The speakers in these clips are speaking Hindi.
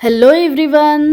Hello everyone.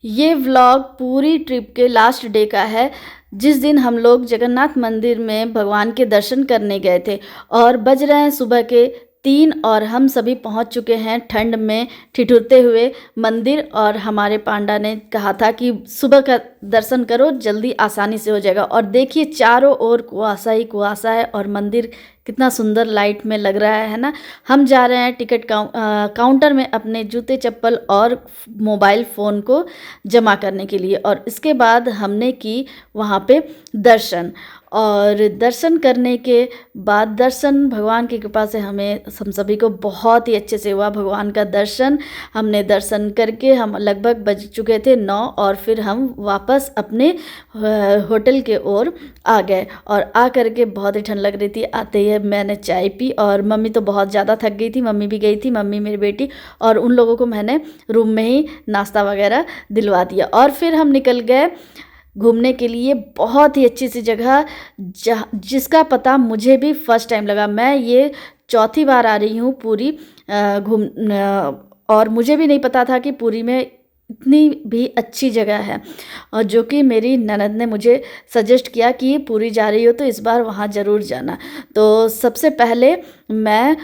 ये व्लॉग पूरी ट्रिप के लास्ट डे का है, जिस दिन हम लोग जगन्नाथ मंदिर में भगवान के दर्शन करने गए थे। और बज रहे हैं सुबह के 3 और हम सभी पहुंच चुके हैं ठंड में ठिठुरते हुए मंदिर। और हमारे पांडा ने कहा था कि सुबह का दर्शन करो, जल्दी आसानी से हो जाएगा। और देखिए चारों ओर कुआसा ही कुआसा है और मंदिर कितना सुंदर लाइट में लग रहा है ना। हम जा रहे हैं टिकट काउंटर में अपने जूते चप्पल और मोबाइल फ़ोन को जमा करने के लिए। और इसके बाद हमने की वहाँ पे दर्शन। और दर्शन करने के बाद दर्शन भगवान की कृपा से हम सभी को बहुत ही अच्छे से हुआ। भगवान का दर्शन हमने दर्शन करके हम लगभग बज चुके थे 9 और फिर हम वापस अपने होटल के ओर आ गए। और आ करके बहुत ही ठंड लग रही थी। आते ही मैंने चाय पी और मम्मी तो बहुत ज़्यादा थक गई थी। मम्मी भी गई थी, मम्मी मेरी बेटी, और उन लोगों को मैंने रूम में ही नाश्ता वगैरह दिलवा दिया। और फिर हम निकल गए घूमने के लिए बहुत ही अच्छी सी जगह, जिसका पता मुझे भी फर्स्ट टाइम लगा। मैं ये चौथी बार आ रही हूँ पूरी और मुझे भी नहीं पता था कि पूरी में इतनी भी अच्छी जगह है। और जो कि मेरी ननद ने मुझे सजेस्ट किया कि पूरी जा रही हो तो इस बार वहाँ ज़रूर जाना। तो सबसे पहले मैं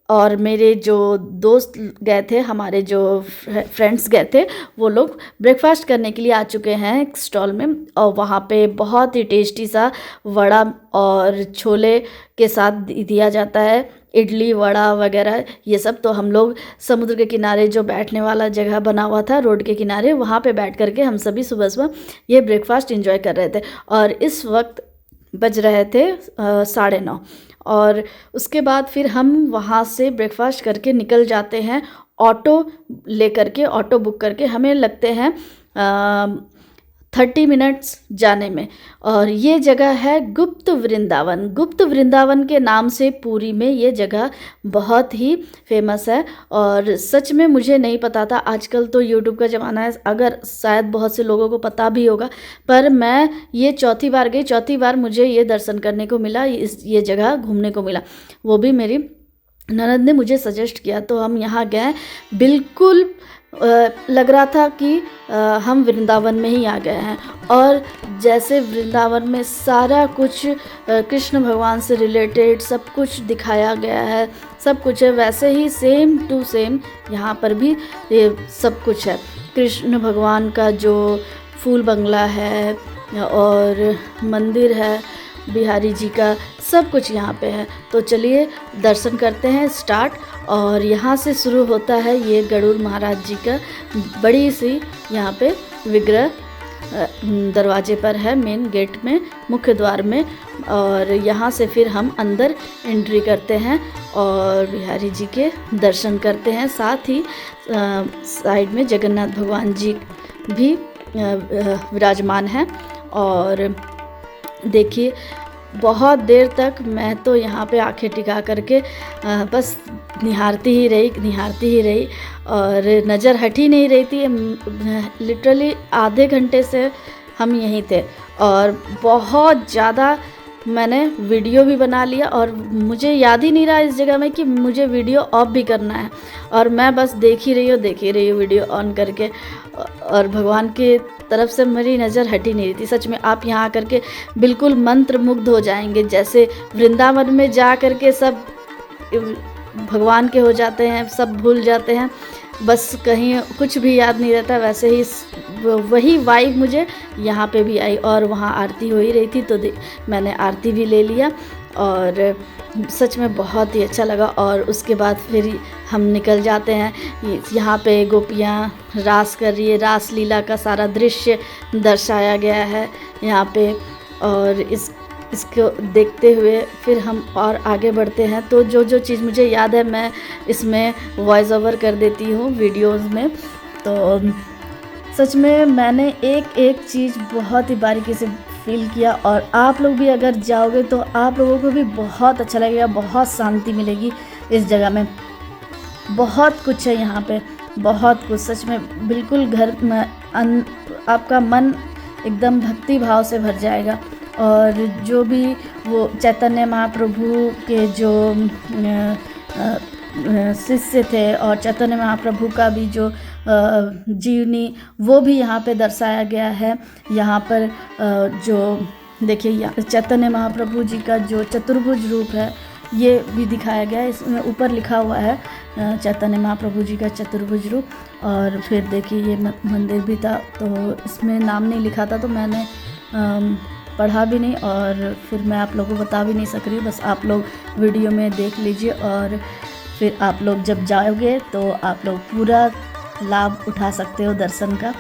और मेरे जो दोस्त गए थे, हमारे जो फ्रेंड्स गए थे, वो लोग ब्रेकफास्ट करने के लिए आ चुके हैं एक स्टॉल में। और वहाँ पे बहुत ही टेस्टी सा वड़ा और छोले के साथ दिया जाता है, इडली वड़ा वगैरह ये सब। तो हम लोग समुद्र के किनारे जो बैठने वाला जगह बना हुआ था रोड के किनारे, वहाँ पे बैठ करके हम सभी सुबह सुबह ये ब्रेकफास्ट एंजॉय कर रहे थे। और इस वक्त बज रहे थे 9:30। और उसके बाद फिर हम वहाँ से ब्रेकफास्ट करके निकल जाते हैं ऑटो लेकर के। ऑटो बुक करके हमें लगते हैं 30 मिनट्स जाने में। और ये जगह है गुप्त वृंदावन। गुप्त वृंदावन के नाम से पूरी में ये जगह बहुत ही फेमस है। और सच में मुझे नहीं पता था। आजकल तो यूट्यूब का ज़माना है, अगर शायद बहुत से लोगों को पता भी होगा, पर मैं ये चौथी बार गई। चौथी बार मुझे ये दर्शन करने को मिला, ये जगह घूमने को मिला। वो भी मेरी ननद ने मुझे सजेस्ट किया। तो हम यहाँ गए, बिल्कुल लग रहा था कि हम वृंदावन में ही आ गए हैं। और जैसे वृंदावन में सारा कुछ कृष्ण भगवान से रिलेटेड सब कुछ दिखाया गया है, सब कुछ है, वैसे ही सेम टू सेम यहाँ पर भी ये सब कुछ है। कृष्ण भगवान का जो फूल बंगला है और मंदिर है बिहारी जी का, सब कुछ यहाँ पे है। तो चलिए दर्शन करते हैं स्टार्ट। और यहाँ से शुरू होता है ये गरुड़ महाराज जी का बड़ी सी यहाँ पे विग्रह दरवाजे पर है, मेन गेट में, मुख्य द्वार में। और यहाँ से फिर हम अंदर एंट्री करते हैं और बिहारी जी के दर्शन करते हैं। साथ ही साइड में जगन्नाथ भगवान जी भी विराजमान हैं। और देखिए बहुत देर तक मैं तो यहाँ पे आंखें टिका करके बस निहारती ही रही और नज़र हट ही नहीं रही थी। लिटरली आधे घंटे से हम यहीं थे और बहुत ज़्यादा मैंने वीडियो भी बना लिया। और मुझे याद ही नहीं रहा इस जगह में कि मुझे वीडियो ऑफ भी करना है। और मैं बस देख ही रही हूँ वीडियो ऑन करके। और भगवान के तरफ से मेरी नज़र हट ही नहीं रही थी। सच में आप यहाँ आकर के बिल्कुल मंत्र मुग्ध हो जाएंगे। जैसे वृंदावन में जा कर के सब भगवान के हो जाते हैं, सब भूल जाते हैं, बस कहीं कुछ भी याद नहीं रहता, वैसे ही वही वाइब मुझे यहाँ पे भी आई। और वहाँ आरती हो ही रही थी तो मैंने आरती भी ले लिया और सच में बहुत ही अच्छा लगा। और उसके बाद फिर हम निकल जाते हैं। यहाँ पे गोपियाँ रास कर रही है, रास लीला का सारा दृश्य दर्शाया गया है यहाँ पे। और इसको देखते हुए फिर हम और आगे बढ़ते हैं। तो जो चीज़ मुझे याद है मैं इसमें वॉइस ओवर कर देती हूँ वीडियोज़ में। तो सच में मैंने एक चीज़ बहुत ही बारीकी से फील किया। और आप लोग भी अगर जाओगे तो आप लोगों को भी बहुत अच्छा लगेगा, बहुत शांति मिलेगी इस जगह में। बहुत कुछ है यहाँ पे, बहुत कुछ, सच में बिल्कुल घर में आपका मन एकदम भक्ति भाव से भर जाएगा। और जो भी वो चैतन्य महाप्रभु के जो शिष्य थे और चैतन्य महाप्रभु का भी जो जीवनी वो भी यहाँ पे दर्शाया गया है। यहाँ पर जो देखिए यहाँ चैतन्य महाप्रभु जी का जो चतुर्भुज रूप है ये भी दिखाया गया है। इसमें ऊपर लिखा हुआ है चैतन्य महाप्रभु जी का चतुर्भुज रूप। और फिर देखिए ये मंदिर भी था, तो इसमें नाम नहीं लिखा था तो मैंने पढ़ा भी नहीं और फिर मैं आप लोगों को बता भी नहीं सक रही हूँ। बस आप लोग वीडियो में देख लीजिए और फिर आप लोग जब जाओगे तो आप लोग पूरा लाभ उठा सकते हो दर्शन का।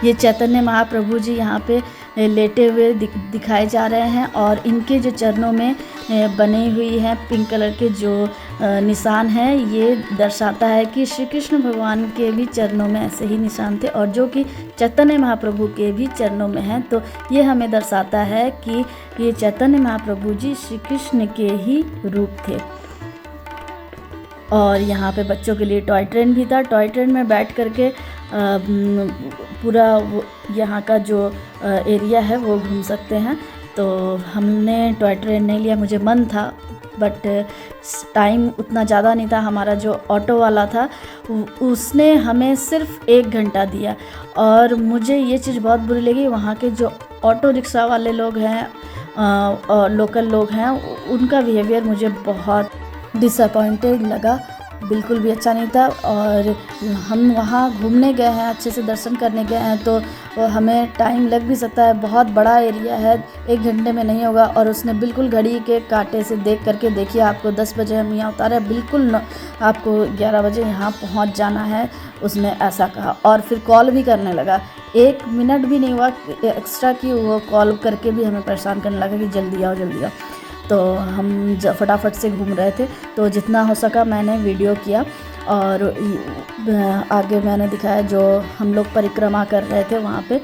ये चैतन्य महाप्रभु जी यहाँ पे लेटे हुए दिखाए जा रहे हैं और इनके जो चरणों में बनी हुई है पिंक कलर के जो निशान हैं, ये दर्शाता है कि श्री कृष्ण भगवान के भी चरणों में ऐसे ही निशान थे और जो कि चैतन्य महाप्रभु के भी चरणों में हैं। तो ये हमें दर्शाता है कि ये चैतन्य महाप्रभु जी श्री कृष्ण के ही रूप थे। और यहाँ पे बच्चों के लिए टॉय ट्रेन भी था। टॉय ट्रेन में बैठ करके पूरा यहाँ का जो एरिया है वो घूम सकते हैं। तो हमने टॉय ट्रेन नहीं लिया, मुझे मन था बट टाइम उतना ज़्यादा नहीं था। हमारा जो ऑटो वाला था उसने हमें सिर्फ 1 घंटा दिया और मुझे ये चीज़ बहुत बुरी लगी। वहाँ के जो ऑटो रिक्शा वाले लोग हैं और लोकल लोग हैं, उनका बिहेवियर मुझे बहुत डिसअपॉइंटेड लगा, बिल्कुल भी अच्छा नहीं था। और हम वहाँ घूमने गए हैं, अच्छे से दर्शन करने गए हैं, तो हमें टाइम लग भी सकता है। बहुत बड़ा एरिया है, 1 घंटे में नहीं होगा। और उसने बिल्कुल घड़ी के कांटे से देख करके देखिए आपको 10 बजे हम यहाँ उतारे, बिल्कुल आपको 11 बजे यहाँ पहुँच जाना है, उसने ऐसा कहा। और फिर कॉल भी करने लगा, 1 मिनट भी नहीं हुआ एक्स्ट्रा कि वो कॉल करके भी हमें परेशान करने लगा कि जल्दी आओ जल्दी आओ। तो हम फटाफट से घूम रहे थे, तो जितना हो सका मैंने वीडियो किया और आगे मैंने दिखाया जो हम लोग परिक्रमा कर रहे थे वहाँ पे।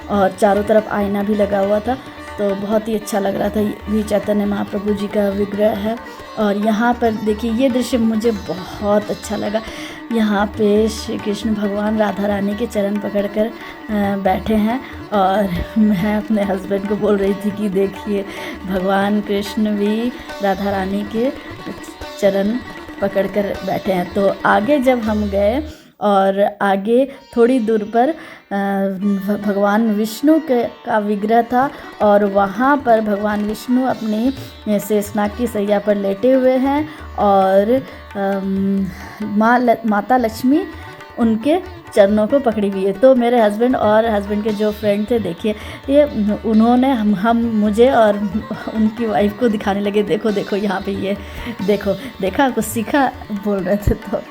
और चारों तरफ आईना भी लगा हुआ था, तो बहुत ही अच्छा लग रहा था। ये भी चैतन्य महाप्रभु जी का विग्रह है। और यहाँ पर देखिए ये दृश्य मुझे बहुत अच्छा लगा। यहाँ पे श्री कृष्ण भगवान राधा रानी के चरण पकड़कर बैठे हैं और मैं अपने हस्बैंड को बोल रही थी कि देखिए भगवान कृष्ण भी राधा रानी के चरण पकड़कर बैठे हैं। तो आगे जब हम गए और आगे थोड़ी दूर पर भगवान विष्णु का विग्रह था और वहाँ पर भगवान विष्णु अपनी शेषनाग की सैया पर लेटे हुए हैं और माता लक्ष्मी उनके चरणों को पकड़ी हुई है। तो मेरे हस्बैंड और हस्बैंड के जो फ्रेंड थे, देखिए ये उन्होंने हम मुझे और उनकी वाइफ को दिखाने लगे, देखो देखो यहाँ पे ये देखो, देखा कुछ सीखा बोल रहे थे। तो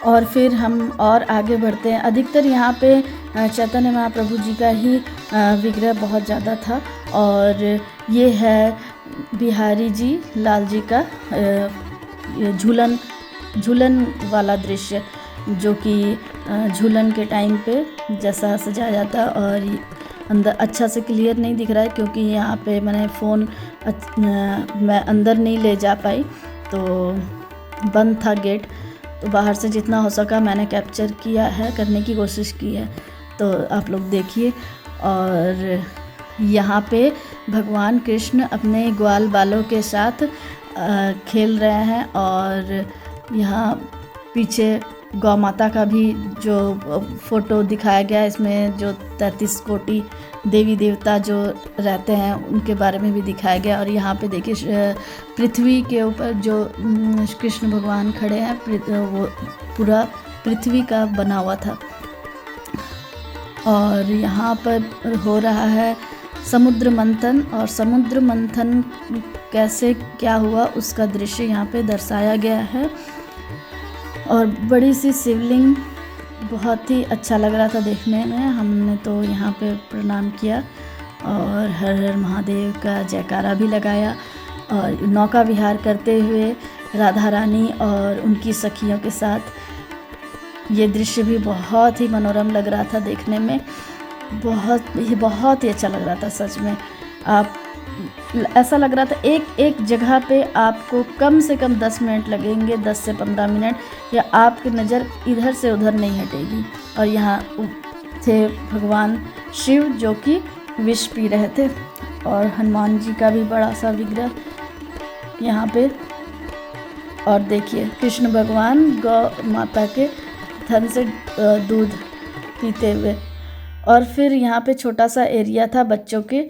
और फिर हम और आगे बढ़ते हैं। अधिकतर यहाँ पे चैतन्य महाप्रभु जी का ही विग्रह बहुत ज़्यादा था। और ये है बिहारी जी लाल जी का झूलन वाला दृश्य, जो कि झूलन के टाइम पे जैसा सजाया जाता है। और अंदर अच्छा से क्लियर नहीं दिख रहा है क्योंकि यहाँ पे मैंने फ़ोन मैं अंदर नहीं ले जा पाई, तो बंद था गेट। तो बाहर से जितना हो सका मैंने कैप्चर किया है, करने की कोशिश की है, तो आप लोग देखिए। और यहाँ पे भगवान कृष्ण अपने ग्वाल बालों के साथ खेल रहे हैं। और यहाँ पीछे गौ माता का भी जो फ़ोटो दिखाया गया है, इसमें जो 33 कोटि देवी देवता जो रहते हैं उनके बारे में भी दिखाया गया। और यहाँ पे देखिए पृथ्वी के ऊपर जो कृष्ण भगवान खड़े हैं, वो पूरा पृथ्वी का बना हुआ था। और यहाँ पर हो रहा है समुद्र मंथन, और समुद्र मंथन कैसे क्या हुआ उसका दृश्य यहाँ पे दर्शाया गया है। और बड़ी सी शिवलिंग, बहुत ही अच्छा लग रहा था देखने में। हमने तो यहाँ पे प्रणाम किया और हर हर महादेव का जयकारा भी लगाया। और नौका विहार करते हुए राधा रानी और उनकी सखियों के साथ ये दृश्य भी बहुत ही मनोरम लग रहा था देखने में। बहुत ही अच्छा लग रहा था सच में। आप ऐसा लग रहा था एक जगह पे आपको कम से कम 10 मिनट लगेंगे, 10 से 15 मिनट, या आपकी नज़र इधर से उधर नहीं हटेगी। और यहाँ थे भगवान शिव जो कि विष पी रहे थे, और हनुमान जी का भी बड़ा सा विग्रह यहाँ पे और देखिए कृष्ण भगवान गौ माता के थन से दूध पीते हुए। और फिर यहाँ पे छोटा सा एरिया था बच्चों के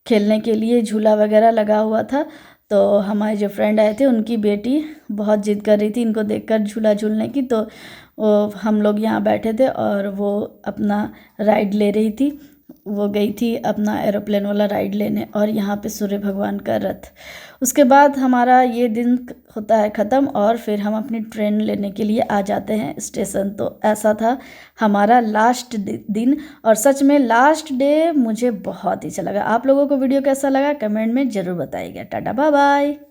खेलने के लिए, झूला वगैरह लगा हुआ था। तो हमारे जो फ्रेंड आए थे उनकी बेटी बहुत जिद कर रही थी इनको देखकर झूला झूलने की, तो हम लोग यहाँ बैठे थे और वो अपना राइड ले रही थी। वो गई थी अपना एरोप्लेन वाला राइड लेने, और यहाँ पे सूर्य भगवान का रथ। उसके बाद हमारा ये दिन होता है ख़त्म और फिर हम अपनी ट्रेन लेने के लिए आ जाते हैं स्टेशन। तो ऐसा था हमारा लास्ट दिन, और सच में लास्ट डे मुझे बहुत ही अच्छा लगा। आप लोगों को वीडियो कैसा लगा कमेंट में ज़रूर बताइएगा। Tata bye bye.